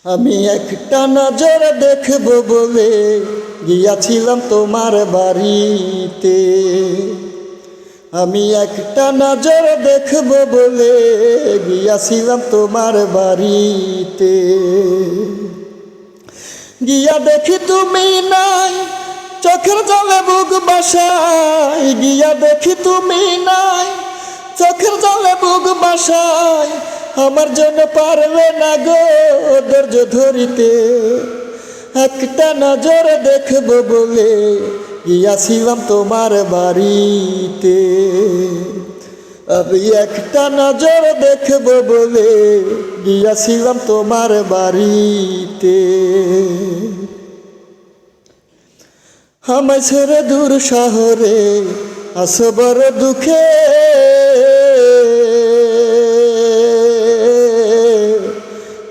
আমি একটা নজর দেখব বলে গিয়াছিলাম তোমার বাড়িতে। আমি একটা নজর দেখব বলে গিয়াছিলাম তোমার বাড়িতে। গিয়া দেখি তুমি নাই, চোখের জলে বুক বাসায়। গিয়া দেখি তুমি নাই, চোখের জলে বুক বাসায়। আমার জন্য পারলে না গো ধৈর্য ধরিতে। একটা নজর দেখব বলে গিয়াছিলাম তোমার বাড়িতে। আমি একটা নজর দেখব বলে গিয়াছিলাম তোমার বাড়িতে। আমায় ছেড়ে দূর শহরে আসো বড় দুঃখে।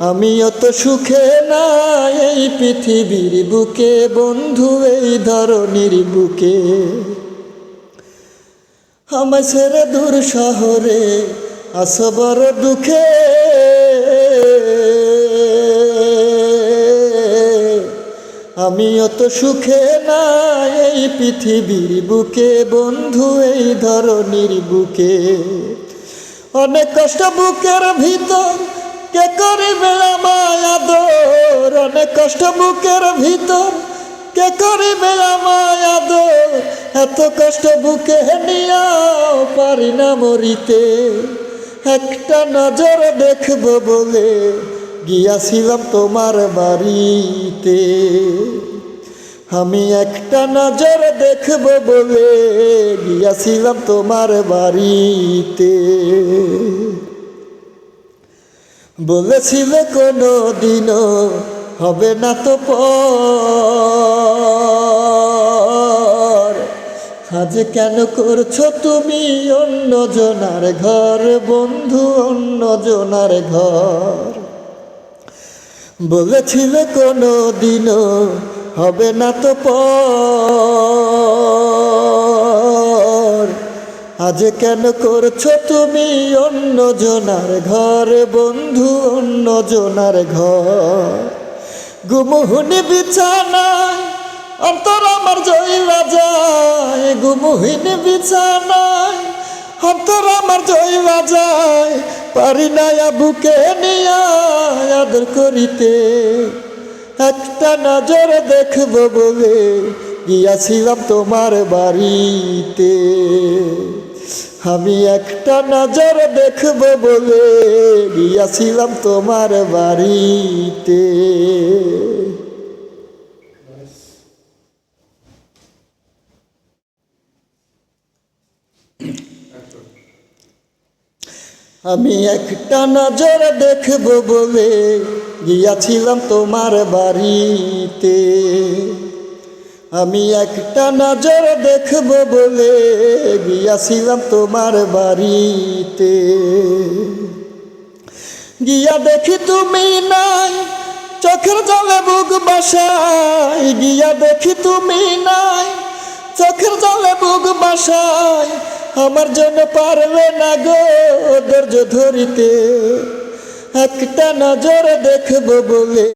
আমিও তো সুখে নাই এই পৃথিবীর বুকে, বন্ধু এই ধরনীর বুকে। আমায় ছেড়ে দূর শহরে আসো বড় দুঃখে। আমিও তো সুখে নাই এই পৃথিবীর বুকে, বন্ধু এই ধরনীর বুকে। অনেক কষ্ট বুকের ভিতর, কে করিবে আমায় আদর। অনেক কষ্ট বুকের ভিতর, কে করিবে আমায় আদর। এত কষ্ট বুকে নিয়াও পারি না মরিতে। একটা নজর দেখব বলে গিয়াছিলাম তোমার বাড়িতে। আমি একটা নজর দেখব বলে গিয়াছিলাম তোমার বাড়িতে। বলেছিলে কোনো দিনও হবে না তো পর। আজ কেন করছো তুমি অন্য জনার ঘর, বন্ধু অন্য জনার ঘর। বলেছিলে কোনো দিনও হবে না তো পর। আজ কেন করছো তুমি অন্য জনার ঘর, বন্ধু অন্য জনার ঘর। গুমহীন বিছানায় অন্তর আমার জইলা যায়। গুমহীন বিছানায় অন্তর আমার জইলা যায়। পারি না বুকে নিয়া আদর করিতে। একটা নজর দেখব বলে গিয়াছিলাম তোমার বাড়িতে। আমি একটা নজর দেখব বলে গিয়াছিলাম তোমার বাড়িতে। আমি একটা নজর দেখব বলে গিয়াছিলাম তোমার বাড়িতে। আমি একটা নজর দেখব বলে গিয়াছিলাম তোমার বাড়িতে। গিয়া দেখি তুমি নাই, চোখের জলে বুক বাসায়। গিয়া দেখি তুমি নাই, চোখের জলে বুক বাসায়। আমার জন্য পারলে না গো ধৈর্য ধরিতে। একটা নজর দেখব বলে